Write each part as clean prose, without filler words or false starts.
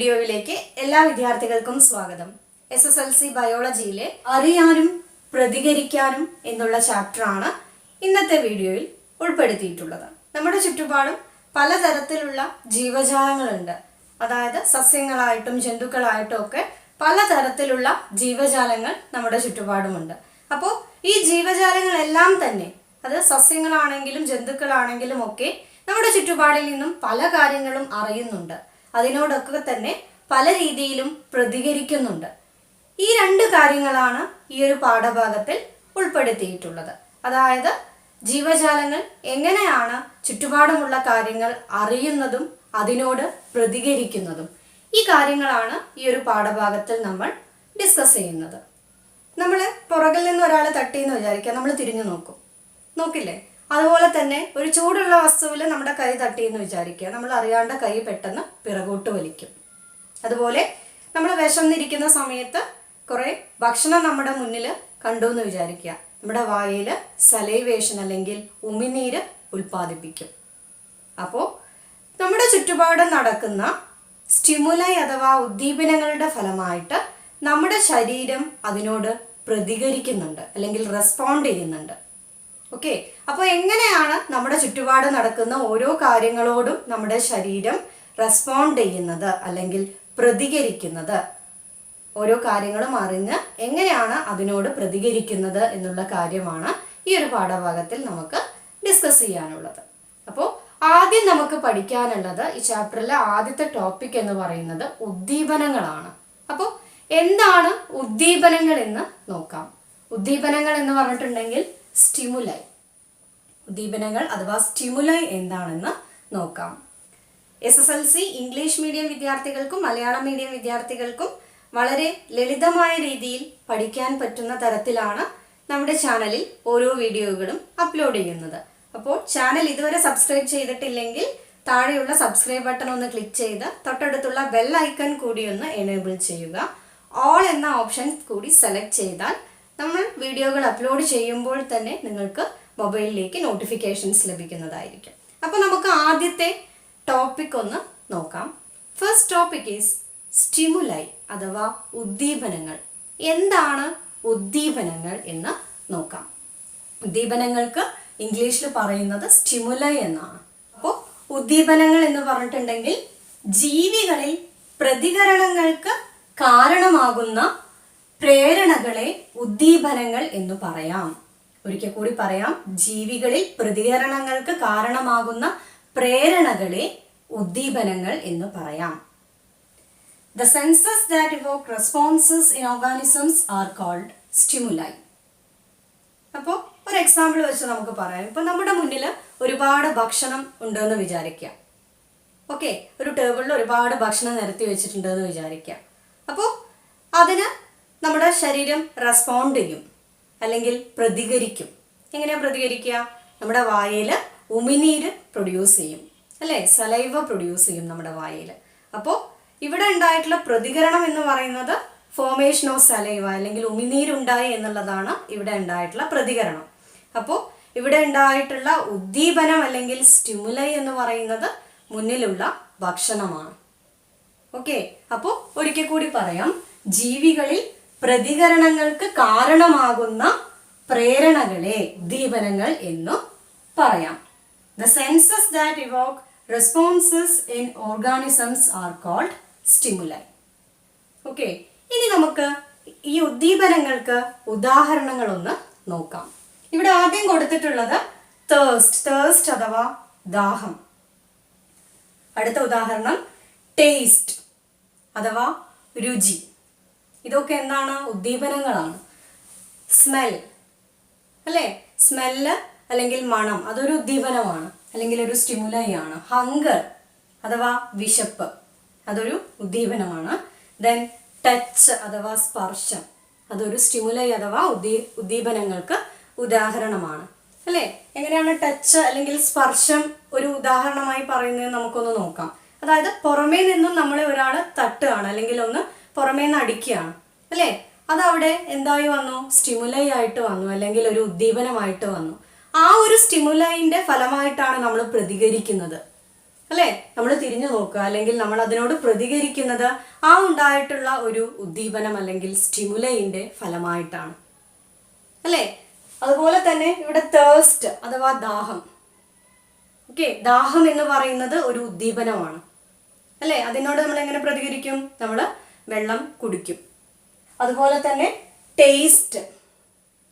വീഡിയോയിലേക്ക് എല്ലാ വിദ്യാർത്ഥികൾക്കും സ്വാഗതം. SSLC ബയോളജിയിലെ അറിയാനും പ്രതികരിക്കാനും എന്നുള്ള ചാപ്റ്ററാണ് ഇന്നത്തെ വീഡിയോയിൽ ഉൾപ്പെടുത്തിയിട്ടുള്ളത്. നമ്മുടെ ചുറ്റുപാടും പലതരത്തിലുള്ള ജീവജാലങ്ങളുണ്ട്. അതായത് സസ്യങ്ങളായിട്ടും ജന്തുക്കളായിട്ടും ഒക്കെ പലതരത്തിലുള്ള ജീവജാലങ്ങൾ നമ്മുടെ ചുറ്റുപാടുമുണ്ട്. അപ്പോൾ ഈ ജീവജാലങ്ങളെല്ലാം തന്നെ അത് സസ്യങ്ങളാണെങ്കിലും ജന്തുക്കളാണെങ്കിലും ഒക്കെ നമ്മുടെ ചുറ്റുപാടിൽ നിന്നും പല കാര്യങ്ങളും അറിയുന്നുണ്ട്. അതിനോടൊക്കെ തന്നെ പല രീതിയിലും പ്രതികരിക്കുന്നുണ്ട്. ഈ രണ്ട് കാര്യങ്ങളാണ് ഈ ഒരു പാഠഭാഗത്തിൽ ഉൾപ്പെടുത്തിയിട്ടുള്ളത്. അതായത് ജീവജാലങ്ങൾ എങ്ങനെയാണ് ചുറ്റുപാടുമുള്ള കാര്യങ്ങൾ അറിയുന്നതും അതിനോട് പ്രതികരിക്കുന്നതും. ഈ കാര്യങ്ങളാണ് ഈ ഒരു പാഠഭാഗത്തിൽ നമ്മൾ ഡിസ്കസ് ചെയ്യുന്നത്. നമ്മൾ പുറകിൽ നിന്ന് ഒരാൾ തട്ടിയെന്ന് വിചാരിക്കുക, നമ്മൾ തിരിഞ്ഞു നോക്കില്ലേ? അതുപോലെ തന്നെ ഒരു ചൂടുള്ള വസ്തുവിൽ നമ്മുടെ കൈ തട്ടിയെന്ന് വിചാരിക്കുക, നമ്മൾ അറിയാണ്ട് കൈ പെട്ടെന്ന് പിറകോട്ട് വലിക്കും. അതുപോലെ നമ്മൾ വിശന്നിരിക്കുന്ന സമയത്ത് കുറേ ഭക്ഷണം നമ്മുടെ മുന്നിൽ കണ്ടു എന്ന് വിചാരിക്കുക, നമ്മുടെ വായിൽ സലൈവേഷൻ അല്ലെങ്കിൽ ഉമിനീര് ഉൽപ്പാദിപ്പിക്കും. അപ്പോൾ നമ്മുടെ ചുറ്റുപാടും നടക്കുന്ന സ്റ്റിമുലൈ അഥവാ ഉദ്ദീപനങ്ങളുടെ ഫലമായിട്ട് നമ്മുടെ ശരീരം അതിനോട് പ്രതികരിക്കുന്നുണ്ട് അല്ലെങ്കിൽ റെസ്പോണ്ട് ചെയ്യുന്നുണ്ട്. ഓക്കെ, അപ്പോൾ എങ്ങനെയാണ് നമ്മുടെ ചുറ്റുപാട് നടക്കുന്ന ഓരോ കാര്യങ്ങളോടും നമ്മുടെ ശരീരം റെസ്പോണ്ട് ചെയ്യുന്നത് അല്ലെങ്കിൽ പ്രതികരിക്കുന്നത്, ഓരോ കാര്യങ്ങളും അറിഞ്ഞ് എങ്ങനെയാണ് അതിനോട് പ്രതികരിക്കുന്നത് എന്നുള്ള കാര്യമാണ് ഈ ഒരു പാഠഭാഗത്തിൽ നമുക്ക് ഡിസ്കസ് ചെയ്യാനുള്ളത്. അപ്പോൾ ആദ്യം നമുക്ക് പഠിക്കാനുള്ളത് ഈ ചാപ്റ്ററിലെ ആദ്യത്തെ ടോപ്പിക് എന്ന് പറയുന്നത് ഉദ്ദീപനങ്ങളാണ്. അപ്പോൾ എന്താണ് ഉദ്ദീപനങ്ങൾ എന്ന് നോക്കാം. ഉദ്ദീപനങ്ങൾ എന്ന് പറഞ്ഞിട്ടുണ്ടെങ്കിൽ സ്റ്റിമുലൈ, ഉദ്ദീപനങ്ങൾ അഥവാ സ്റ്റിമുലൈ എന്താണെന്ന് നോക്കാം. SSLC ഇംഗ്ലീഷ് മീഡിയം വിദ്യാർത്ഥികൾക്കും മലയാളം മീഡിയം വിദ്യാർത്ഥികൾക്കും വളരെ ലളിതമായ രീതിയിൽ പഠിക്കാൻ പറ്റുന്ന തരത്തിലാണ് നമ്മുടെ ചാനലിൽ ഓരോ വീഡിയോകളും അപ്ലോഡ് ചെയ്യുന്നത്. അപ്പോൾ ചാനൽ ഇതുവരെ സബ്സ്ക്രൈബ് ചെയ്തിട്ടില്ലെങ്കിൽ താഴെയുള്ള സബ്സ്ക്രൈബ് ബട്ടൺ ഒന്ന് ക്ലിക്ക് ചെയ്ത് തൊട്ടടുത്തുള്ള ബെൽ ഐക്കൺ കൂടി ഒന്ന് എനേബിൾ ചെയ്യുക. ഓൾ എന്ന ഓപ്ഷൻ കൂടി സെലക്ട് ചെയ്താൽ നമ്മൾ വീഡിയോകൾ അപ്ലോഡ് ചെയ്യുമ്പോൾ തന്നെ നിങ്ങൾക്ക് മൊബൈലിലേക്ക് നോട്ടിഫിക്കേഷൻസ് ലഭിക്കുന്നതായിരിക്കും. അപ്പോൾ നമുക്ക് ആദ്യത്തെ ടോപ്പിക് ഒന്ന് നോക്കാം. ഫസ്റ്റ് ടോപ്പിക് ഈസ് സ്റ്റിമുലൈ അഥവാ ഉദ്ദീപനങ്ങൾ. എന്താണ് ഉദ്ദീപനങ്ങൾ എന്ന് നോക്കാം. ഉദ്ദീപനങ്ങൾക്ക് ഇംഗ്ലീഷിൽ പറയുന്നത് സ്റ്റിമുലൈ എന്നാണ്. അപ്പോൾ ഉദ്ദീപനങ്ങൾ എന്ന് പറഞ്ഞിട്ടുണ്ടെങ്കിൽ ജീവികളിൽ പ്രതികരണങ്ങൾക്ക് കാരണമാകുന്ന പ്രേരണകളെ ഉദ്ദീപനങ്ങൾ എന്ന് പറയാം. ഒരിക്കൽ കൂടി പറയാം, ജീവികളിൽ പ്രതികരണങ്ങൾക്ക് കാരണമാകുന്ന പ്രേരണകളെ ഉദ്ദീപനങ്ങൾ എന്ന് പറയാം. The senses that evoke responses in organisms are called stimuli. അപ്പോൾ ഒരു എക്സാമ്പിൾ വെച്ച് നമുക്ക് പറയാം. ഇപ്പോൾ നമ്മുടെ മുന്നിൽ ഒരുപാട് ഭക്ഷണം ഉണ്ടെന്ന് വിചാരിക്കുക. ഓക്കെ, ഒരു ടേബിളിൽ ഒരുപാട് ഭക്ഷണം നിരത്തി വെച്ചിട്ടുണ്ടെന്ന് വിചാരിക്കുക. അപ്പോൾ അതിന് നമ്മുടെ ശരീരം റെസ്പോണ്ട് ചെയ്യും അല്ലെങ്കിൽ പ്രതികരിക്കും. എങ്ങനെയാണ് പ്രതികരിക്കുക? നമ്മുടെ വായിൽ ഉമിനീര് പ്രൊഡ്യൂസ് ചെയ്യും, അല്ലേ? സലൈവ പ്രൊഡ്യൂസ് ചെയ്യും നമ്മുടെ വായിൽ. അപ്പോൾ ഇവിടെ ഉണ്ടായിട്ടുള്ള പ്രതികരണം എന്ന് പറയുന്നത് ഫോർമേഷൻ ഓഫ് സലൈവ അല്ലെങ്കിൽ ഉമിനീരുണ്ടായി എന്നുള്ളതാണ് ഇവിടെ ഉണ്ടായിട്ടുള്ള പ്രതികരണം. അപ്പോൾ ഇവിടെ ഉണ്ടായിട്ടുള്ള ഉദ്ദീപനം അല്ലെങ്കിൽ സ്റ്റിമുലൈ എന്ന് പറയുന്നത് മുന്നിലുള്ള ഭക്ഷണമാണ്. ഓക്കെ, അപ്പോൾ ഒരിക്കൽ കൂടി പറയാം, ജീവികളിൽ പ്രതികരണങ്ങൾക്ക് കാരണമാകുന്ന പ്രേരണകളെ ഉദ്ദീപനങ്ങൾ എന്നു പറയാം. The senses that evoke responses in organisms are called stimuli. Okay, ഇനി നമുക്ക് ഈ ഉദ്ദീപനങ്ങൾക്ക് ഉദാഹരണങ്ങളൊന്ന് നോക്കാം. ഇവിടെ ആദ്യം കൊടുത്തിട്ടുള്ളത് തേഴ്സ്റ്റ് അഥവാ ദാഹം. അടുത്ത ഉദാഹരണം ടേസ്റ്റ് അഥവാ രുചി. ഇതൊക്കെ എന്താണ്? ഉദ്ദീപനങ്ങളാണ്. സ്മെൽ, അല്ലേ? സ്മെല്ല് അല്ലെങ്കിൽ മണം, അതൊരു ഉദ്ദീപനമാണ് അല്ലെങ്കിൽ ഒരു സ്റ്റിമുലൈ ആണ്. ഹങ്കർ അഥവാ വിശപ്പ്, അതൊരു ഉദ്ദീപനമാണ്. ദെൻ ടച്ച് അഥവാ സ്പർശം, അതൊരു സ്റ്റിമുലൈ അഥവാ ഉദ്ദീപനങ്ങൾക്ക് ഉദാഹരണമാണ്, അല്ലേ? എങ്ങനെയാണ് ടച്ച് അല്ലെങ്കിൽ സ്പർശം ഒരു ഉദാഹരണമായി പറയുന്നത് നമുക്കൊന്ന് നോക്കാം. അതായത് പുറമേ നിന്നും നമ്മളെ ഒരാൾ തട്ടുകയാണ് അല്ലെങ്കിൽ ഒന്ന് പുറമേ നിന്ന് അടിക്കുകയാണ്, അല്ലേ? അതവിടെ എന്തായി വന്നു? സ്റ്റിമുലൈ ആയിട്ട് വന്നു അല്ലെങ്കിൽ ഒരു ഉദ്ദീപനമായിട്ട് വന്നു. ആ ഒരു സ്റ്റിമുലൈൻ്റെ ഫലമായിട്ടാണ് നമ്മൾ പ്രതികരിക്കുന്നത്, അല്ലേ? നമ്മൾ തിരിഞ്ഞു നോക്കുക, അല്ലെങ്കിൽ നമ്മൾ അതിനോട് പ്രതികരിക്കുന്നത് ആ ഉണ്ടായിട്ടുള്ള ഒരു ഉദ്ദീപനം അല്ലെങ്കിൽ സ്റ്റിമുലൈന്റെ ഫലമായിട്ടാണ്, അല്ലേ? അതുപോലെ തന്നെ ഇവിടെ തേഴ്സ്റ്റ് അഥവാ ദാഹം. ഓക്കെ, ദാഹം എന്ന് പറയുന്നത് ഒരു ഉദ്ദീപനമാണ്, അല്ലേ? അതിനോട് നമ്മൾ എങ്ങനെ പ്രതികരിക്കും? നമ്മൾ വെള്ളം കുടിക്കും. അതുപോലെ തന്നെ ടേസ്റ്റ്.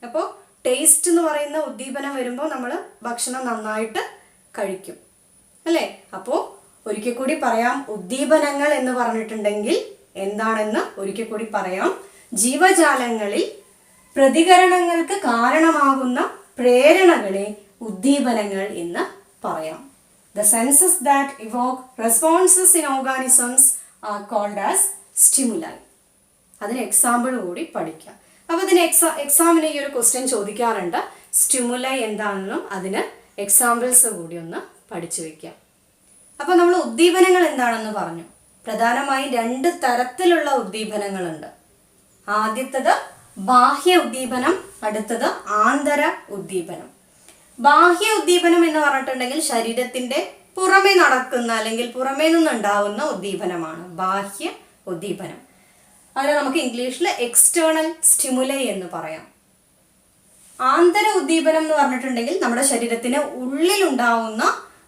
അപ്പോൾ ടേസ്റ്റ് എന്ന് പറയുന്ന ഉദ്ദീപനം വരുമ്പോൾ നമ്മൾ ഭക്ഷണം നന്നായിട്ട് കഴിക്കും, അല്ലേ? അപ്പോൾ ഒരിക്കൽ കൂടി പറയാം, ഉദ്ദീപനങ്ങൾ എന്ന് പറഞ്ഞിട്ടുണ്ടെങ്കിൽ എന്താണെന്ന് ഒരിക്കൽ കൂടി പറയാം. ജീവജാലങ്ങളിൽ പ്രതികരണങ്ങൾക്ക് കാരണമാകുന്ന പ്രേരണകളെ ഉദ്ദീപനങ്ങൾ എന്ന് പറയാം. The senses that evoke responses in organisms are called as stimuli. അതിന് എക്സാമ്പിൾ കൂടി പഠിക്കാം. അപ്പോൾ ഇതിന് എക്സാമിന് ഈ ഒരു ക്വസ്റ്റ്യൻ ചോദിക്കാറുണ്ട്. സ്റ്റിമുലൈ എന്താണെന്നും അതിന് എക്സാമ്പിൾസ് കൂടി ഒന്ന് പഠിച്ചു വെക്കാം. അപ്പോൾ നമ്മൾ ഉദ്ദീപനങ്ങൾ എന്താണെന്ന് പറഞ്ഞു. പ്രധാനമായും 2 തരത്തിലുള്ള ഉദ്ദീപനങ്ങളുണ്ട്. ആദ്യത്തേത് ബാഹ്യ ഉദ്ദീപനം, അടുത്തത് ആന്തര ഉദ്ദീപനം. ബാഹ്യ ഉദ്ദീപനം എന്ന് പറഞ്ഞിട്ടുണ്ടെങ്കിൽ ശരീരത്തിന്റെ പുറമേ നടക്കുന്ന അല്ലെങ്കിൽ പുറമേ നിന്നുണ്ടാവുന്ന ഉദ്ദീപനമാണ് ബാഹ്യ ഉദ്ദീപനം. അതിനെ നമുക്ക് ഇംഗ്ലീഷിൽ എക്സ്റ്റേണൽ സ്റ്റിമുലൈ എന്ന് പറയാം. ആന്തര ഉദ്ദീപനം എന്ന് പറഞ്ഞിട്ടുണ്ടെങ്കിൽ നമ്മുടെ ശരീരത്തിന് ഉള്ളിലുണ്ടാവുന്ന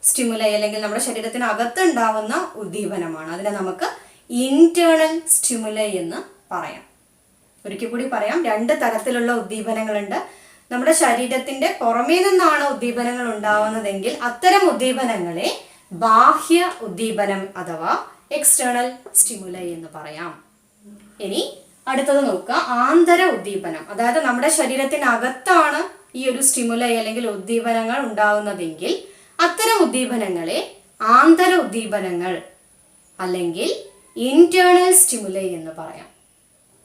സ്റ്റിമുലൈ അല്ലെങ്കിൽ നമ്മുടെ ശരീരത്തിന് അകത്തുണ്ടാവുന്ന ഉദ്ദീപനമാണ്. അതിനെ നമുക്ക് ഇന്റേണൽ സ്റ്റിമുലൈ എന്ന് പറയാം. ഒരിക്കൽ കൂടി പറയാം, 2 തരത്തിലുള്ള ഉദ്ദീപനങ്ങളുണ്ട്. നമ്മുടെ ശരീരത്തിന്റെ പുറമേ നിന്നാണ് ഉദ്ദീപനങ്ങൾ ഉണ്ടാവുന്നതെങ്കിൽ അത്തരം ഉദ്ദീപനങ്ങളെ ബാഹ്യ ഉദ്ദീപനം അഥവാ എക്സ്റ്റേണൽ സ്റ്റിമുലൈ എന്ന് പറയാം. ഇനി അടുത്തത് നോക്കുക, ആന്തര ഉദ്ദീപനം. അതായത് നമ്മുടെ ശരീരത്തിനകത്താണ് ഈ ഒരു സ്റ്റിമുലൈ അല്ലെങ്കിൽ ഉദ്ദീപനങ്ങൾ ഉണ്ടാവുന്നതെങ്കിൽ അത്തരം ഉദ്ദീപനങ്ങളെ ആന്തര ഉദ്ദീപനങ്ങൾ അല്ലെങ്കിൽ ഇന്റേണൽ സ്റ്റിമുലൈ എന്ന് പറയാം.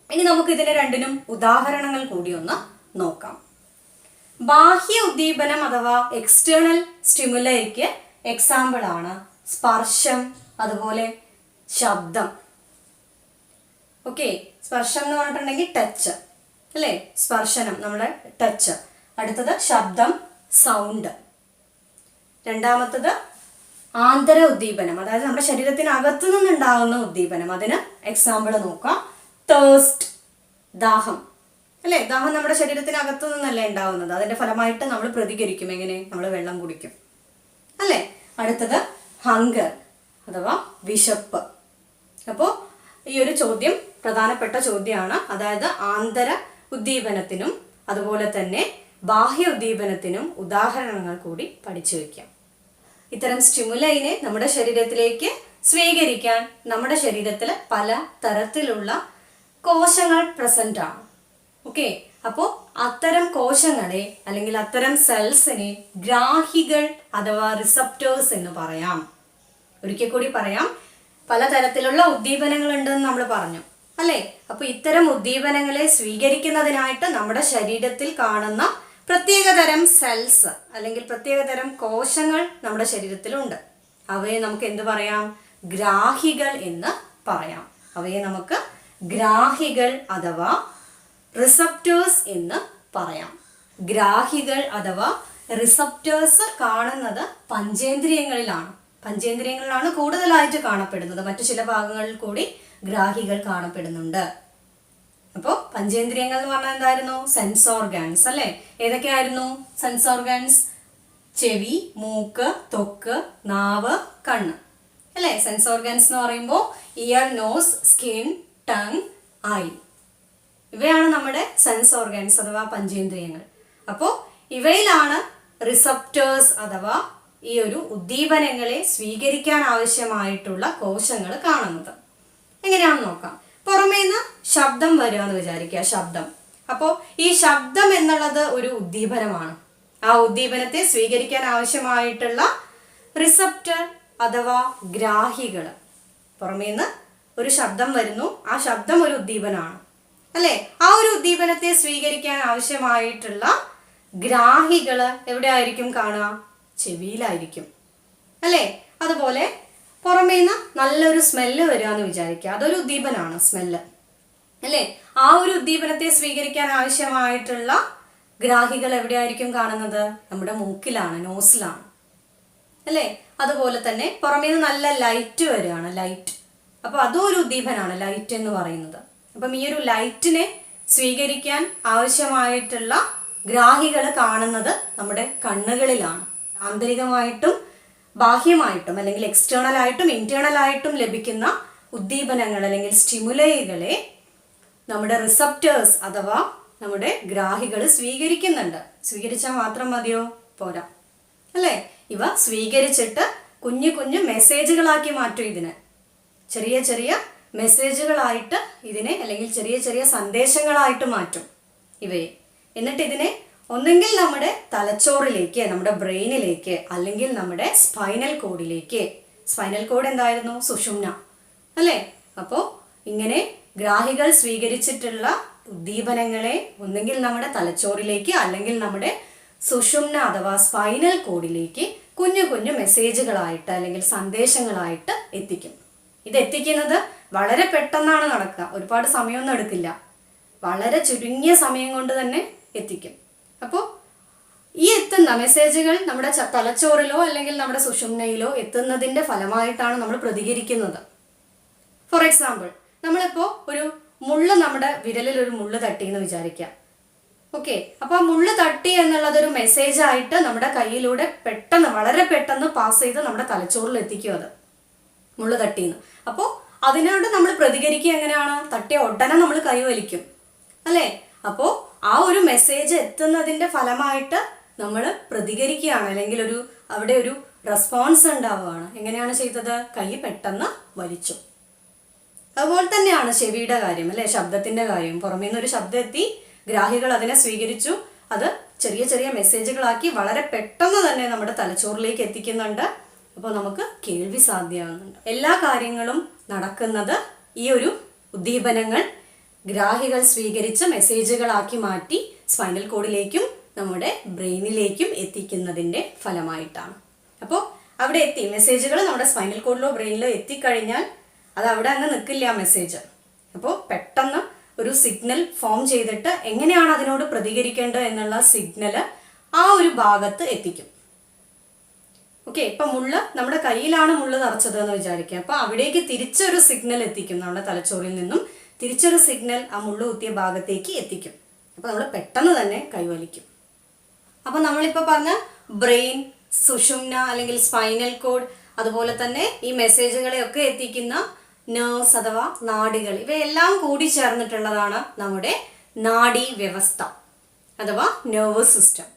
ഇനി നമുക്ക് ഇതിന് രണ്ടിനും ഉദാഹരണങ്ങൾ കൂടി ഒന്ന് നോക്കാം. ബാഹ്യ ഉദ്ദീപനം അഥവാ എക്സ്റ്റേണൽ സ്റ്റിമുലൈക്ക് എക്സാമ്പിൾ ആണ് സ്പർശം, അതുപോലെ ശബ്ദം. ഓക്കെ, സ്പർശം എന്ന് പറഞ്ഞിട്ടുണ്ടെങ്കിൽ ടച്ച്, അല്ലേ? സ്പർശനം നമ്മുടെ ടച്ച്. അടുത്തത് ശബ്ദം, സൗണ്ട്. രണ്ടാമത്തത് ആന്തര ഉദ്ദീപനം, അതായത് നമ്മുടെ ശരീരത്തിനകത്തു നിന്നുണ്ടാകുന്ന ഉദ്ദീപനം. അതിന് എക്സാമ്പിൾ നോക്കാം. തേഴ്സ്റ്റ്, ദാഹം, അല്ലേ? ദാഹം നമ്മുടെ ശരീരത്തിനകത്തു നിന്നല്ലേ ഉണ്ടാവുന്നത്. അതിന്റെ ഫലമായിട്ട് നമ്മൾ പ്രതികരിക്കും. എങ്ങനെ? നമ്മൾ വെള്ളം കുടിക്കും, അല്ലേ? അടുത്തത് ഹങ്കർ അഥവാ വിശപ്പ്. അപ്പോൾ ഈ ഒരു ചോദ്യം പ്രധാനപ്പെട്ട ചോദ്യമാണ്. അതായത് ആന്തര ഉദ്ദീപനത്തിനും അതുപോലെ തന്നെ ബാഹ്യ ഉദ്ദീപനത്തിനും ഉദാഹരണങ്ങൾ കൂടി പഠിച്ചു വയ്ക്കാം. ഇത്തരം സ്റ്റിമുലൈനെ നമ്മുടെ ശരീരത്തിലേക്ക് സ്വീകരിക്കാൻ നമ്മുടെ ശരീരത്തിൽ പല തരത്തിലുള്ള കോശങ്ങൾ പ്രസന്റ് ആണ്. ഓക്കെ, അപ്പോൾ അത്തരം കോശങ്ങളെ അല്ലെങ്കിൽ അത്തരം സെൽസിനെ ഗ്രാഹികൾ അഥവാ റിസപ്റ്റേഴ്സ് എന്ന് പറയാം. ഒരിക്കൽ കൂടി പറയാം, പലതരത്തിലുള്ള ഉദ്ദീപനങ്ങൾ ഉണ്ടെന്ന് നമ്മൾ പറഞ്ഞു, അല്ലേ? അപ്പോൾ ഇത്തരം ഉദ്ദീപനങ്ങളെ സ്വീകരിക്കുന്നതിനായിട്ട് നമ്മുടെ ശരീരത്തിൽ കാണുന്ന പ്രത്യേകതരം സെൽസ് അല്ലെങ്കിൽ പ്രത്യേകതരം കോശങ്ങൾ നമ്മുടെ ശരീരത്തിലുണ്ട്. അവയെ നമുക്ക് എന്ത് പറയാം? ഗ്രാഹികൾ എന്ന് പറയാം. അവയെ നമുക്ക് ഗ്രാഹികൾ അഥവാ റിസപ്റ്റേഴ്സ് എന്ന് പറയാം. ഗ്രാഹികൾ അഥവാ റിസപ്റ്റേഴ്സ് കാണുന്നത് പഞ്ചേന്ദ്രിയങ്ങളിലാണ്. പഞ്ചേന്ദ്രിയങ്ങളിലാണ് കൂടുതലായിട്ട് കാണപ്പെടുന്നത്. മറ്റു ചില ഭാഗങ്ങളിൽ കൂടി ഗ്രാഹികൾ കാണപ്പെടുന്നുണ്ട്. അപ്പോൾ പഞ്ചേന്ദ്രിയങ്ങൾ എന്ന് പറഞ്ഞാൽ എന്തായിരുന്നു? സെൻസ് ഓർഗാൻസ്, അല്ലേ? ഏതൊക്കെയായിരുന്നു സെൻസ് ഓർഗാൻസ്? ചെവി, മൂക്ക്, ത്വക്ക്, നാവ്, കണ്ണ്, അല്ലേ? സെൻസ് ഓർഗാൻസ് എന്ന് പറയുമ്പോൾ ear, nose, skin, tongue, eye, ഇവയാണ് നമ്മുടെ സെൻസ് ഓർഗാൻസ് അഥവാ പഞ്ചേന്ദ്രിയങ്ങൾ. അപ്പോൾ ഇവയിലാണ് റിസപ്റ്റേഴ്സ് അഥവാ ഈ ഒരു ഉദ്ദീപനങ്ങളെ സ്വീകരിക്കാൻ ആവശ്യമായിട്ടുള്ള കോശങ്ങൾ കാണുന്നത്. എങ്ങനെയാണെന്ന് നോക്കാം. പുറമേന്ന് ശബ്ദം വരിക എന്ന് വിചാരിക്കുക, ശബ്ദം. അപ്പോൾ ഈ ശബ്ദം എന്നുള്ളത് ഒരു ഉദ്ദീപനമാണ്. ആ ഉദ്ദീപനത്തെ സ്വീകരിക്കാൻ ആവശ്യമായിട്ടുള്ള റിസപ്റ്റർ അഥവാ ഗ്രാഹികൾ. പുറമേന്ന് ഒരു ശബ്ദം വരുന്നു, ആ ശബ്ദം ഒരു ഉദ്ദീപനമാണ്, അല്ലേ? ആ ഒരു ഉദ്ദീപനത്തെ സ്വീകരിക്കാൻ ആവശ്യമായിട്ടുള്ള ഗ്രാഹികൾ എവിടെ ആയിരിക്കും കാണുക? ചെവിയിലായിരിക്കും, അല്ലേ? അതുപോലെ പുറമേന്ന് നല്ലൊരു സ്മെല്ല് വരിക എന്ന് വിചാരിക്കുക, അതൊരു ഉദ്ദീപനമാണ്, സ്മെല്ല്, അല്ലേ? ആ ഒരു ഉദ്ദീപനത്തെ സ്വീകരിക്കാൻ ആവശ്യമായിട്ടുള്ള ഗ്രാഹികൾ എവിടെയായിരിക്കും കാണുന്നത്? നമ്മുടെ മൂക്കിലാണ്, നോസിലാണ്, അല്ലേ? അതുപോലെ തന്നെ പുറമേ നിന്ന് നല്ല ലൈറ്റ് വരികയാണ്, ലൈറ്റ്. അപ്പോൾ അതും ഒരു ഉദ്ദീപനാണ്, ലൈറ്റ് എന്ന് പറയുന്നത്. അപ്പം ഈ ഒരു ലൈറ്റിനെ സ്വീകരിക്കാൻ ആവശ്യമായിട്ടുള്ള ഗ്രാഹികൾ കാണുന്നത് നമ്മുടെ കണ്ണുകളിലാണ്. ആന്തരികമായിട്ടും ബാഹ്യമായിട്ടും അല്ലെങ്കിൽ എക്സ്റ്റേണൽ ആയിട്ടും ഇന്റേണൽ ആയിട്ടും ലഭിക്കുന്ന ഉദ്ദീപനങ്ങൾ അല്ലെങ്കിൽ സ്റ്റിമുലൈകളെ നമ്മുടെ റിസപ്റ്റേഴ്സ് അഥവാ നമ്മുടെ ഗ്രാഹികൾ സ്വീകരിക്കുന്നുണ്ട്. സ്വീകരിച്ചാൽ മാത്രം മതിയോ? പോരാ, അല്ലേ? ഇവ സ്വീകരിച്ചിട്ട് കുഞ്ഞു കുഞ്ഞു മെസ്സേജുകളാക്കി മാറ്റും. ഇതിനെ ചെറിയ ചെറിയ മെസ്സേജുകളായിട്ട് ഇതിനെ അല്ലെങ്കിൽ ചെറിയ ചെറിയ സന്ദേശങ്ങളായിട്ട് മാറ്റും ഇവയെ. എന്നിട്ട് ഇതിനെ ഒന്നെങ്കിൽ നമ്മുടെ തലച്ചോറിലേക്ക്, നമ്മുടെ ബ്രെയിനിലേക്ക്, അല്ലെങ്കിൽ നമ്മുടെ സ്പൈനൽ കോഡിലേക്ക്. സ്പൈനൽ കോഡ് എന്തായിരുന്നു? സുഷുമ്ന, അല്ലേ? അപ്പോൾ ഇങ്ങനെ ഗ്രാഹികൾ സ്വീകരിച്ചിട്ടുള്ള ഉദ്ദീപനങ്ങളെ ഒന്നെങ്കിൽ നമ്മുടെ തലച്ചോറിലേക്ക് അല്ലെങ്കിൽ നമ്മുടെ സുഷുമ്ന അഥവാ സ്പൈനൽ കോഡിലേക്ക് കുഞ്ഞു കുഞ്ഞു മെസ്സേജുകളായിട്ട് അല്ലെങ്കിൽ സന്ദേശങ്ങളായിട്ട് എത്തിക്കും. ഇത് എത്തിക്കുന്നത് വളരെ പെട്ടെന്നാണ് നടക്കുക, ഒരുപാട് സമയമൊന്നും എടുക്കില്ല, വളരെ ചുരുങ്ങിയ സമയം കൊണ്ട് തന്നെ എത്തിക്കും. അപ്പോൾ ഈ എത്തുന്ന മെസ്സേജുകൾ നമ്മുടെ തലച്ചോറിലോ അല്ലെങ്കിൽ നമ്മുടെ സുഷുമ്നയിലോ എത്തുന്നതിൻ്റെ ഫലമായിട്ടാണ് നമ്മൾ പ്രതികരിക്കുന്നത്. ഫോർ എക്സാമ്പിൾ, നമ്മളിപ്പോൾ ഒരു മുള്ള്, നമ്മുടെ വിരലിൽ ഒരു മുള്ള് തട്ടി എന്ന് വിചാരിക്കാം. ഓക്കെ, അപ്പോൾ ആ മുള്ള് തട്ടി എന്നുള്ളതൊരു മെസ്സേജായിട്ട് നമ്മുടെ കയ്യിലൂടെ പെട്ടെന്ന്, വളരെ പെട്ടെന്ന് പാസ് ചെയ്ത് നമ്മുടെ തലച്ചോറിൽ എത്തിക്കും. അത് മുള്ള് തട്ടിന്ന്. അപ്പോൾ അതിനോട് നമ്മൾ പ്രതികരിക്കുക എങ്ങനെയാണ്? തട്ടിയ ഉടനെ നമ്മൾ കൈ വലിക്കും, അല്ലേ? അപ്പോൾ ആ ഒരു മെസ്സേജ് എത്തുന്നതിൻ്റെ ഫലമായിട്ട് നമ്മൾ പ്രതികരിക്കുകയാണ്, അല്ലെങ്കിൽ അവിടെ ഒരു റെസ്പോൺസ് ഉണ്ടാവുകയാണ്. എങ്ങനെയാണ് ചെയ്തത്? കൈ പെട്ടെന്ന് വലിച്ചു. അതുപോലെ തന്നെയാണ് ചെവിയുടെ കാര്യം, അല്ലേ? ശബ്ദത്തിൻ്റെ കാര്യം. പുറമേ നിന്നൊരു ശബ്ദം എത്തി, ഗ്രാഹികൾ അതിനെ സ്വീകരിച്ചു, അത് ചെറിയ ചെറിയ മെസ്സേജുകളാക്കി വളരെ പെട്ടെന്ന് തന്നെ നമ്മുടെ തലച്ചോറിലേക്ക് എത്തിക്കുന്നുണ്ട്. അപ്പോൾ നമുക്ക് കേൾവി സാധ്യമാകുന്നുണ്ട്. എല്ലാ കാര്യങ്ങളും നടക്കുന്നത് ഈ ഒരു ഉദ്ദീപനങ്ങൾ ഗ്രാഹികൾ സ്വീകരിച്ച മെസ്സേജുകളാക്കി മാറ്റി സ്പൈനൽ കോഡിലേക്കും നമ്മുടെ ബ്രെയിനിലേക്കും എത്തിക്കുന്നതിൻ്റെ ഫലമായിട്ടാണ്. അപ്പോൾ അവിടെ എത്തി മെസ്സേജുകൾ നമ്മുടെ സ്പൈനൽ കോഡിലോ ബ്രെയിനിലോ എത്തിക്കഴിഞ്ഞാൽ അത് അവിടെ അങ്ങ് നിൽക്കില്ല മെസ്സേജ്. അപ്പോൾ പെട്ടെന്ന് ഒരു സിഗ്നൽ ഫോം ചെയ്തിട്ട് എങ്ങനെയാണ് അതിനോട് പ്രതികരിക്കേണ്ടത് എന്നുള്ള സിഗ്നൽ ആ ഒരു ഭാഗത്ത് എത്തിക്കും. ഓക്കെ, ഇപ്പം മുള്ള് നമ്മുടെ കയ്യിലാണ് മുള്ള് നിറച്ചത് എന്ന് വിചാരിക്കുക. അപ്പോൾ അവിടേക്ക് തിരിച്ചൊരു സിഗ്നൽ എത്തിക്കും, നമ്മുടെ തലച്ചോറിൽ നിന്നും തിരിച്ചൊരു സിഗ്നൽ ആ മുള്ളു കുത്തിയ ഭാഗത്തേക്ക് എത്തിക്കും. അപ്പോൾ നമ്മൾ പെട്ടെന്ന് തന്നെ കൈവലിക്കും. അപ്പോൾ നമ്മളിപ്പോൾ പറഞ്ഞ ബ്രെയിൻ, സുഷുമ്ന അല്ലെങ്കിൽ സ്പൈനൽ കോഡ്, അതുപോലെ തന്നെ ഈ മെസ്സേജുകളെയൊക്കെ എത്തിക്കുന്ന നെർവ്സ് അഥവാ നാഡികൾ, ഇവയെല്ലാം കൂടി ചേർന്നിട്ടുള്ളതാണ് നമ്മുടെ നാഡീ വ്യവസ്ഥ അഥവാ നെർവസ് സിസ്റ്റം.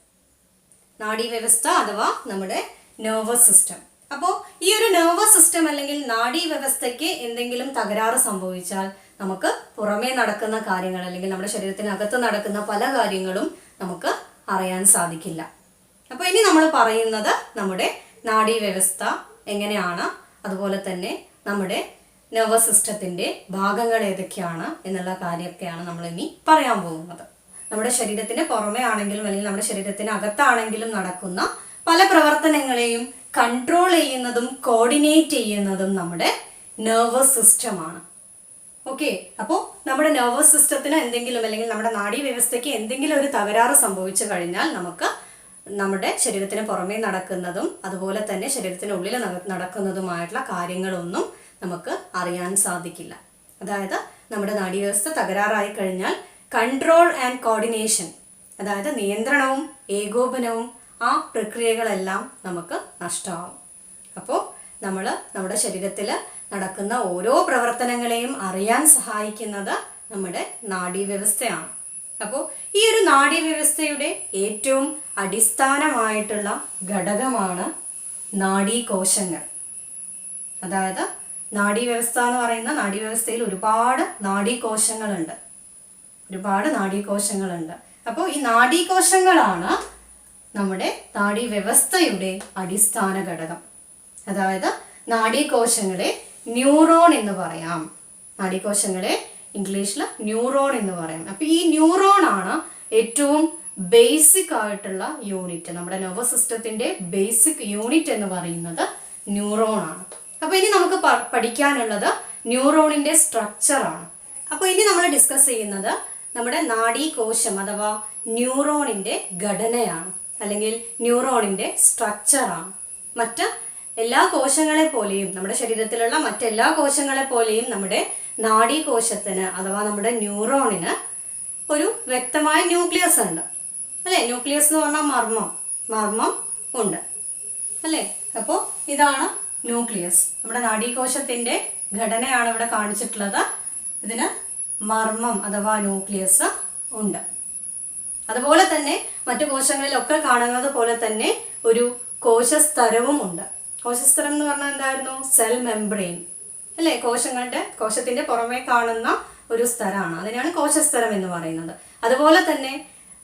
നാഡീ വ്യവസ്ഥ അഥവാ നമ്മുടെ നെർവസ് സിസ്റ്റം. അപ്പോൾ ഈ ഒരു നെർവസ് സിസ്റ്റം അല്ലെങ്കിൽ നാഡീ വ്യവസ്ഥയ്ക്ക് എന്തെങ്കിലും തകരാറ് സംഭവിച്ചാൽ നമുക്ക് പുറമേ നടക്കുന്ന കാര്യങ്ങൾ അല്ലെങ്കിൽ നമ്മുടെ ശരീരത്തിനകത്ത് നടക്കുന്ന പല കാര്യങ്ങളും നമുക്ക് അറിയാൻ സാധിക്കില്ല. അപ്പോൾ ഇനി നമ്മൾ പറയുന്നത് നമ്മുടെ നാഡീ വ്യവസ്ഥ എങ്ങനെയാണ്, അതുപോലെ തന്നെ നമ്മുടെ നെർവസ് സിസ്റ്റത്തിൻ്റെ ഭാഗങ്ങൾ ഏതൊക്കെയാണ് എന്നുള്ള കാര്യമൊക്കെയാണ് നമ്മൾ ഇനി പറയാൻ പോകുന്നത്. നമ്മുടെ ശരീരത്തിന് പുറമേ ആണെങ്കിലും അല്ലെങ്കിൽ നമ്മുടെ ശരീരത്തിന് അകത്താണെങ്കിലും നടക്കുന്ന പല പ്രവർത്തനങ്ങളെയും കൺട്രോൾ ചെയ്യുന്നതും കോർഡിനേറ്റ് ചെയ്യുന്നതും നമ്മുടെ നെർവസ് സിസ്റ്റമാണ്. ഓക്കെ, അപ്പോൾ നമ്മുടെ നെർവസ് സിസ്റ്റത്തിന് എന്തെങ്കിലും അല്ലെങ്കിൽ നമ്മുടെ നാഡീ വ്യവസ്ഥയ്ക്ക് എന്തെങ്കിലും ഒരു തകരാറ് സംഭവിച്ചു കഴിഞ്ഞാൽ നമുക്ക് നമ്മുടെ ശരീരത്തിന് പുറമേ നടക്കുന്നതും അതുപോലെ തന്നെ ശരീരത്തിനുള്ളിൽ നടക്കുന്നതുമായിട്ടുള്ള കാര്യങ്ങളൊന്നും നമുക്ക് അറിയാൻ സാധിക്കില്ല. അതായത് നമ്മുടെ നാഡീവ്യവസ്ഥ തകരാറായി കഴിഞ്ഞാൽ കൺട്രോൾ ആൻഡ് കോർഡിനേഷൻ, അതായത് നിയന്ത്രണവും ഏകോപനവും ആ പ്രക്രിയകളെല്ലാം നമുക്ക് നഷ്ടമാവും. അപ്പോൾ നമ്മുടെ ശരീരത്തിൽ നടക്കുന്ന ഓരോ പ്രവർത്തനങ്ങളെയും അറിയാൻ സഹായിക്കുന്നത് നമ്മുടെ നാഡീവ്യവസ്ഥയാണ്. അപ്പോൾ ഈ ഒരു നാഡീവ്യവസ്ഥയുടെ ഏറ്റവും അടിസ്ഥാനമായിട്ടുള്ള ഘടകമാണ് നാഡീകോശങ്ങൾ. അതായത് നാഡീവ്യവസ്ഥ എന്ന് പറയുന്ന നാഡീവ്യവസ്ഥയിൽ ഒരുപാട് നാഡീകോശങ്ങളുണ്ട്. അപ്പോൾ ഈ നാഡീകോശങ്ങളാണ് നമ്മുടെ നാഡീവ്യവസ്ഥയുടെ അടിസ്ഥാന ഘടകം. അതായത് നാഡീകോശങ്ങളെ ന്യൂറോൺ എന്ന് പറയാം. നാഡീകോശങ്ങളെ ഇംഗ്ലീഷിൽ ന്യൂറോൺ എന്ന് പറയാം. അപ്പോൾ ഈ ന്യൂറോൺ ആണ് ഏറ്റവും ബേസിക് ആയിട്ടുള്ള യൂണിറ്റ്. നമ്മുടെ നെർവസ് സിസ്റ്റത്തിന്റെ ബേസിക് യൂണിറ്റ് എന്ന് പറയുന്നത് ന്യൂറോൺ ആണ്. അപ്പോൾ ഇനി നമുക്ക് പഠിക്കാനുള്ളത് ന്യൂറോണിന്റെ സ്ട്രക്ചർ ആണ്. അപ്പോൾ ഇനി നമ്മൾ ഡിസ്കസ് ചെയ്യുന്നത് നമ്മുടെ നാഡീകോശം അഥവാ ന്യൂറോണിന്റെ ഘടനയാണ് അല്ലെങ്കിൽ ന്യൂറോണിന്റെ സ്ട്രക്ചർ ആണ്. മറ്റ് എല്ലാ കോശങ്ങളെ പോലെയും നമ്മുടെ ശരീരത്തിലുള്ള മറ്റെല്ലാ കോശങ്ങളെ പോലെയും നമ്മുടെ നാഡീകോശത്തിന് അഥവാ നമ്മുടെ ന്യൂറോണിന് ഒരു വ്യക്തമായ ന്യൂക്ലിയസ് ഉണ്ട് അല്ലേ. ന്യൂക്ലിയസ് എന്ന് പറഞ്ഞാൽ മർമ്മം ഉണ്ട് അല്ലേ. അപ്പോൾ ഇതാണ് ന്യൂക്ലിയസ്. നമ്മുടെ നാഡീകോശത്തിന്റെ ഘടനയാണ് ഇവിടെ കാണിച്ചിട്ടുള്ളത്. ഇതിന് മർമ്മം അഥവാ ന്യൂക്ലിയസ് ഉണ്ട്. അതുപോലെ തന്നെ മറ്റു കോശങ്ങളിലൊക്കെ കാണുന്നത് പോലെ തന്നെ ഒരു കോശസ്തരവും ഉണ്ട്. കോശസ്തരം എന്ന് പറഞ്ഞാൽ എന്തായിരുന്നു? സെൽ മെംബ്രെയിൻ അല്ലേ. കോശത്തിന്റെ പുറമേ കാണുന്ന ഒരു സ്ഥലമാണ്, അതിനാണ് കോശസ്തരം എന്ന് പറയുന്നത്. അതുപോലെ തന്നെ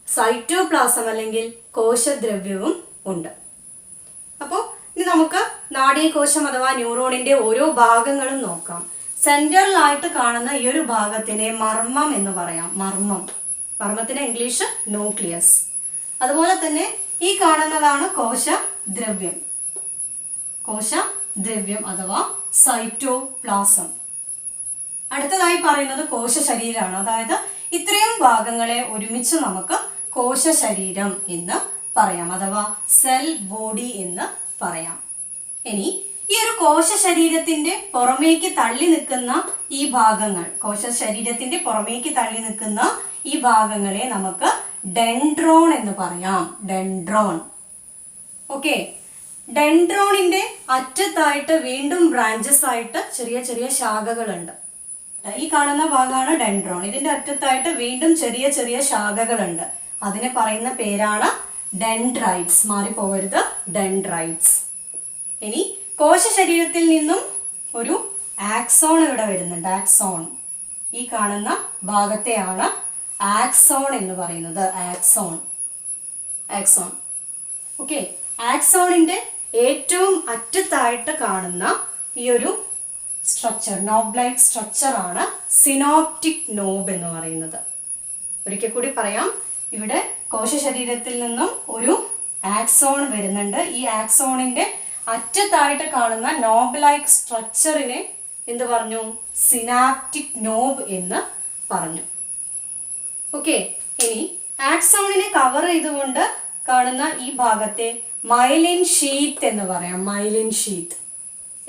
സൈറ്റോപ്ലാസം അല്ലെങ്കിൽ കോശദ്രവ്യവും ഉണ്ട്. അപ്പോൾ ഇനി നമുക്ക് നാഡീകോശം അഥവാ ന്യൂറോണിന്റെ ഓരോ ഭാഗങ്ങളും നോക്കാം. സെന്ററിലായിട്ട് കാണുന്ന ഈ ഒരു ഭാഗത്തിനെ മർമ്മം എന്ന് പറയാം. മർമ്മത്തിന് ഇംഗ്ലീഷ് ന്യൂക്ലിയസ്. അതുപോലെ തന്നെ ഈ കാണുന്നതാണ് കോശദ്രവ്യം അഥവാ സൈറ്റോപ്ലാസം. അടുത്തതായി പറയുന്നത് കോശ ശരീരമാണ്. അതായത് ഇത്രയും ഭാഗങ്ങളെ ഒരുമിച്ച് നമുക്ക് കോശ ശരീരം എന്ന് പറയാം അഥവാ സെൽ ബോഡി എന്ന് പറയാം. ഇനി ഈ ഒരു കോശ ശരീരത്തിന്റെ പുറമേക്ക് തള്ളി നിൽക്കുന്ന ഈ ഭാഗങ്ങൾ, ഈ ഭാഗങ്ങളെ നമുക്ക് ഡെൻഡ്രോൺ എന്ന് പറയാം. ഓക്കെ. ഡെൻഡ്രോണിന്റെ അറ്റത്തായിട്ട് വീണ്ടും ബ്രാഞ്ചസ് ആയിട്ട് ചെറിയ ചെറിയ ശാഖകളുണ്ട്. ഈ കാണുന്ന ഭാഗമാണ് ഡെൻഡ്രോൺ. ഇതിന്റെ അറ്റത്തായിട്ട് വീണ്ടും ചെറിയ ചെറിയ ശാഖകളുണ്ട്. അതിനെ പറയുന്ന പേരാണ് ഡെൻഡ്രൈറ്റ്സ്. മാറിപ്പോവരുത്, ഡെൻഡ്രൈറ്റ്സ്. ഇനി കോശ ശരീരത്തിൽ നിന്നും ഒരു ആക്സോൺ ഇവിടെ വരുന്നുണ്ട്. ഈ കാണുന്ന ഭാഗത്തെയാണ് ആക്സോൺ എന്ന് പറയുന്നത്. ആക്സോൺ. ഓക്കെ. ആക്സോണിന്റെ ഏറ്റവും അറ്റത്തായിട്ട് കാണുന്ന ഈ ഒരു സ്ട്രക്ചർ, നോബ് ലൈക്ക് സ്ട്രക്ചർ ആണ് സിനോപ്റ്റിക് നോബ് എന്ന് പറയുന്നത്. ഒരിക്കൽ കൂടി പറയാം. ഇവിടെ കോശ ശരീരത്തിൽ നിന്നും ഒരു ആക്സോൺ വരുന്നുണ്ട്. ഈ ആക്സോണിന്റെ അറ്റത്തായിട്ട് കാണുന്ന നോബ് ലൈക്ക് സ്ട്രക്ചറിനെ എന്ത് പറഞ്ഞു? സിനാപ്റ്റിക് നോബ് എന്ന് പറഞ്ഞു. ഓക്കെ. ഇനി ആക്സോണിനെ കവർ ചെയ്തുകൊണ്ട് കാണുന്ന ഈ ഭാഗത്തെ മൈലിൻ ഷീത്ത് എന്ന് പറയാം.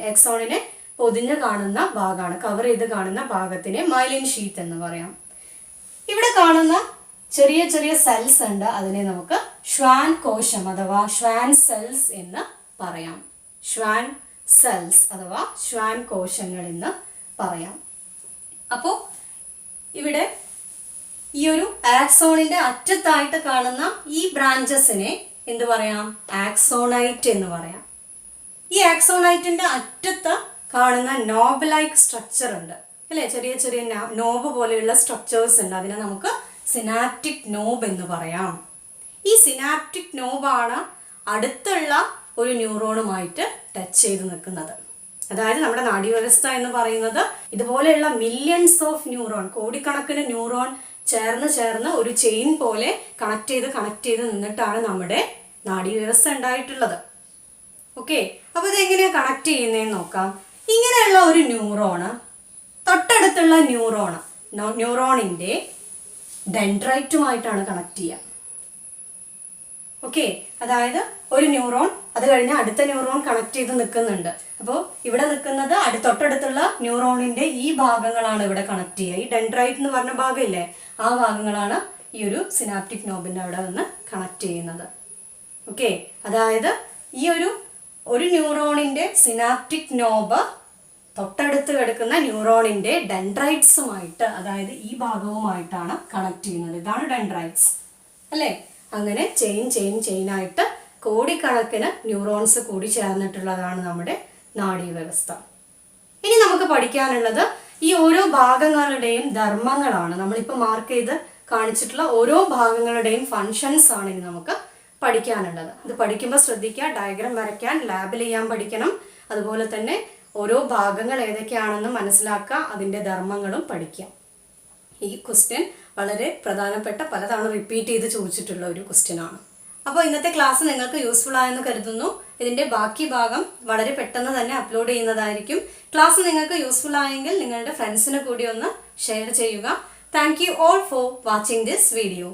ആക്സോണിനെ പൊതിഞ്ഞ് കാണുന്ന ഭാഗമാണ്, കവർ ചെയ്ത് കാണുന്ന ഭാഗത്തിനെ മൈലിൻ ഷീത്ത് എന്ന് പറയാം. ഇവിടെ കാണുന്ന ചെറിയ ചെറിയ സെൽസ് ഉണ്ട്, അതിനെ നമുക്ക് ഷ്വാൻ കോശം അഥവാ ഷ്വാൻ സെൽസ് എന്ന് പറയാം. ഷ്വാൻ കോശങ്ങൾ എന്ന് പറയാം. അപ്പോൾ ഇവിടെ ഈ ഒരു ആക്സോണിന്റെ അറ്റത്തായിട്ട് കാണുന്ന ഈ ബ്രാഞ്ചസിനെ എന്ത് പറയാം? ആക്സോണൈറ്റ് എന്ന് പറയാം. ഈ ആക്സോണൈറ്റിന്റെ അറ്റത്ത് കാണുന്ന നോബ് ലൈക്ക് സ്ട്രക്ചർ ഉണ്ട് അല്ലേ. ചെറിയ ചെറിയ നോബ് പോലെയുള്ള സ്ട്രക്ചേഴ്സ് ഉണ്ട്, അതിനെ നമുക്ക് സിനാപ്റ്റിക് നോബ് എന്ന് പറയാം. ഈ സിനാപ്റ്റിക് നോബാണ് അടുത്തുള്ള ഒരു ന്യൂറോണുമായിട്ട് ടച്ച് ചെയ്ത് നിൽക്കുന്നത്. അതായത് നമ്മുടെ നാഡീവ്യവസ്ഥ എന്ന് പറയുന്നത് ഇതുപോലെയുള്ള മില്യൺസ് ഓഫ് ന്യൂറോൺ, കോടിക്കണക്കിന് ന്യൂറോൺ ചേർന്ന് ഒരു ചെയിൻ പോലെ കണക്ട് ചെയ്ത് നിന്നിട്ടാണ് നമ്മുടെ നാഡീവ്യവസ്ഥ ഉണ്ടായിട്ടുള്ളത്. ഓക്കെ. അപ്പോൾ ഇതെങ്ങനെയാണ് കണക്ട് ചെയ്യുന്നതെന്ന് നോക്കാം. ഇങ്ങനെയുള്ള ഒരു ന്യൂറോണ് തൊട്ടടുത്തുള്ള ന്യൂറോണിന്റെ ഡെൻഡ്രൈറ്റുമായിട്ടാണ് കണക്ട് ചെയ്യുക. ഓക്കെ. അതായത് ഒരു ന്യൂറോൺ, അത് കഴിഞ്ഞ് അടുത്ത ന്യൂറോൺ കണക്ട് ചെയ്ത് നിൽക്കുന്നുണ്ട്. അപ്പോൾ ഇവിടെ നിൽക്കുന്നത് തൊട്ടടുത്തുള്ള ന്യൂറോണിന്റെ ഈ ഭാഗങ്ങളാണ് ഇവിടെ കണക്ട് ചെയ്യുക. ഈ ഡെൻഡ്രൈറ്റ് എന്ന് പറഞ്ഞ ഭാഗമില്ലേ, ആ ഭാഗങ്ങളാണ് ഈ ഒരു സിനാപ്റ്റിക് നോബിന്റെ അവിടെ വന്ന് കണക്ട് ചെയ്യുന്നത്. ഓക്കെ. അതായത് ഈ ഒരു ന്യൂറോണിന്റെ സിനാപ്റ്റിക് നോബ് തൊട്ടടുത്ത് കിടക്കുന്ന ന്യൂറോണിന്റെ ഡെൻഡ്രൈറ്റ്സുമായിട്ട്, അതായത് ഈ ഭാഗവുമായിട്ടാണ് കണക്ട് ചെയ്യുന്നത്. ഇതാണ് ഡെൻഡ്രൈറ്റ്സ് അല്ലേ. അങ്ങനെ ചെയിനായിട്ട് കോടിക്കണക്കിന് ന്യൂറോൺസ് കൂടി ചേർന്നിട്ടുള്ളതാണ് നമ്മുടെ നാഡീവ്യവസ്ഥ. ഇനി നമുക്ക് പഠിക്കാനുള്ളത് ഈ ഓരോ ഭാഗങ്ങളുടെയും ധർമ്മങ്ങളാണ്. നമ്മളിപ്പോൾ മാർക്ക് ചെയ്ത് കാണിച്ചിട്ടുള്ള ഓരോ ഭാഗങ്ങളുടെയും ഫങ്ഷൻസ് ആണ് ഇനി നമുക്ക് പഠിക്കാനുള്ളത്. ഇത് പഠിക്കുമ്പോൾ ശ്രദ്ധിക്കുക, ഡയഗ്രാം വരയ്ക്കാൻ ലാബിൽ ചെയ്യാൻ പഠിക്കണം. അതുപോലെ തന്നെ ഓരോ ഭാഗങ്ങൾ ഏതൊക്കെയാണെന്ന് മനസ്സിലാക്കുക, അതിൻ്റെ ധർമ്മങ്ങളും പഠിക്കുക. ഈ ക്വസ്റ്റ്യൻ വളരെ പ്രധാനപ്പെട്ട, പലതവണ റിപ്പീറ്റ് ചെയ്ത് ചോദിച്ചിട്ടുള്ള ഒരു ക്വസ്റ്റ്യനാണ്. അപ്പോൾ ഇന്നത്തെ ക്ലാസ് നിങ്ങൾക്ക് യൂസ്ഫുൾ ആയെന്ന് കരുതുന്നു. ഇതിൻ്റെ ബാക്കി ഭാഗം വളരെ പെട്ടെന്ന് തന്നെ അപ്ലോഡ് ചെയ്യുന്നതായിരിക്കും. ക്ലാസ് നിങ്ങൾക്ക് യൂസ്ഫുൾ ആയെങ്കിൽ നിങ്ങളുടെ ഫ്രണ്ട്സിന് കൂടി ഒന്ന് ഷെയർ ചെയ്യുക. Thank you all for watching this video.